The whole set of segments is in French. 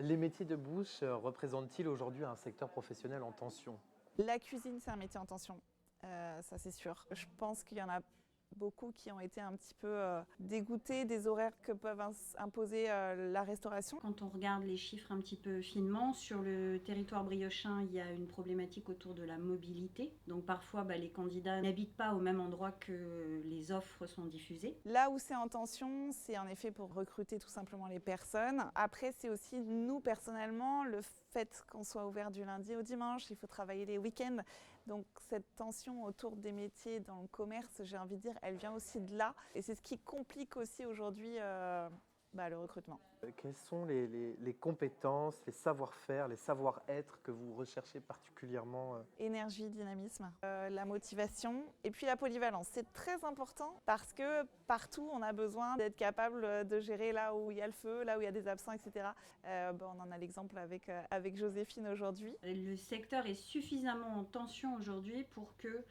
Les métiers de bouche représentent-ils aujourd'hui un secteur professionnel en tension? La cuisine, c'est un métier en tension, ça c'est sûr. Je pense qu'il y en a beaucoup qui ont été un petit peu dégoûtés des horaires que peuvent imposer la restauration. Quand on regarde les chiffres un petit peu finement, sur le territoire briochin, il y a une problématique autour de la mobilité. Donc parfois, les candidats n'habitent pas au même endroit que les offres sont diffusées. Là où c'est en tension, c'est en effet pour recruter tout simplement les personnes. Après, c'est aussi nous personnellement, le fait qu'on soit ouvert du lundi au dimanche, il faut travailler les week-ends. Donc cette tension autour des métiers dans le commerce, j'ai envie de dire, elle vient aussi de là. Et c'est ce qui complique aussi aujourd'hui le recrutement. Quelles sont les compétences, les savoir-faire, les savoir-être que vous recherchez particulièrement? Énergie, dynamisme, la motivation et puis la polyvalence. C'est très important parce que partout, on a besoin d'être capable de gérer là où il y a le feu, là où il y a des absents, etc. On en a l'exemple avec Joséphine aujourd'hui. Le secteur est suffisamment en tension aujourd'hui pour que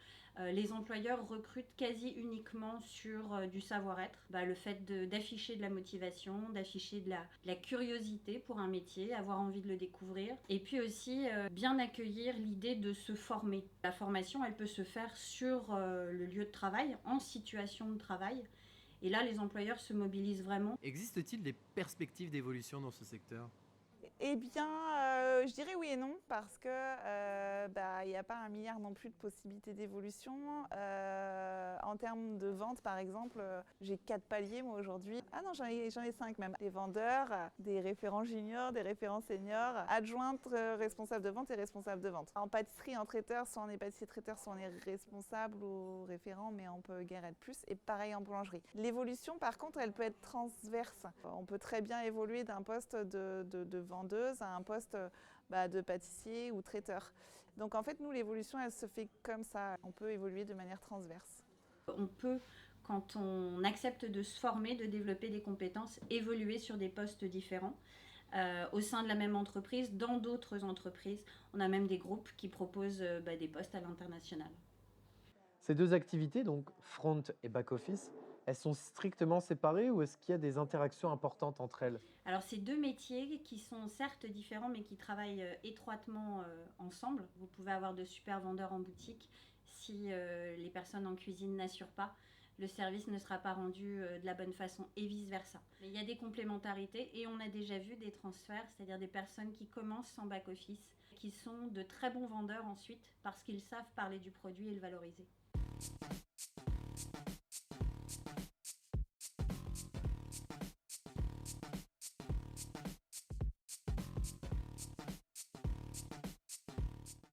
les employeurs recrutent quasi uniquement sur du savoir-être. Le fait d'afficher de la motivation, d'afficher de la curiosité pour un métier, avoir envie de le découvrir. Et puis aussi bien accueillir l'idée de se former. La formation, elle peut se faire sur le lieu de travail, en situation de travail. Et là, les employeurs se mobilisent vraiment. Existe-t-il des perspectives d'évolution dans ce secteur? Eh bien, je dirais oui et non, parce que il n'y a pas 1 milliard non plus de possibilités d'évolution. En termes de vente, par exemple, j'ai 4 paliers moi aujourd'hui. Ah non, j'en ai 5 même. Des vendeurs, des référents juniors, des référents seniors, adjointes, responsables de vente et responsables de vente. En pâtisserie, en traiteur, soit on est pâtissier traiteur, soit on est responsable ou référent, mais on peut guère être plus. Et pareil en boulangerie. L'évolution, par contre, elle peut être transverse. On peut très bien évoluer d'un poste de vendeuse à un poste de pâtissier ou traiteur. Donc en fait, nous, l'évolution, elle se fait comme ça. On peut évoluer de manière transverse. On peut, quand on accepte de se former, de développer des compétences, évoluer sur des postes différents. Au sein de la même entreprise, dans d'autres entreprises, on a même des groupes qui proposent des postes à l'international. Ces deux activités, donc front et back-office, elles sont strictement séparées ou est-ce qu'il y a des interactions importantes entre elles? Alors, c'est 2 métiers qui sont certes différents, mais qui travaillent étroitement ensemble. Vous pouvez avoir de super vendeurs en boutique. Si les personnes en cuisine n'assurent pas, le service ne sera pas rendu de la bonne façon et vice-versa. Il y a des complémentarités et on a déjà vu des transferts, c'est-à-dire des personnes qui commencent en back-office, qui sont de très bons vendeurs ensuite parce qu'ils savent parler du produit et le valoriser.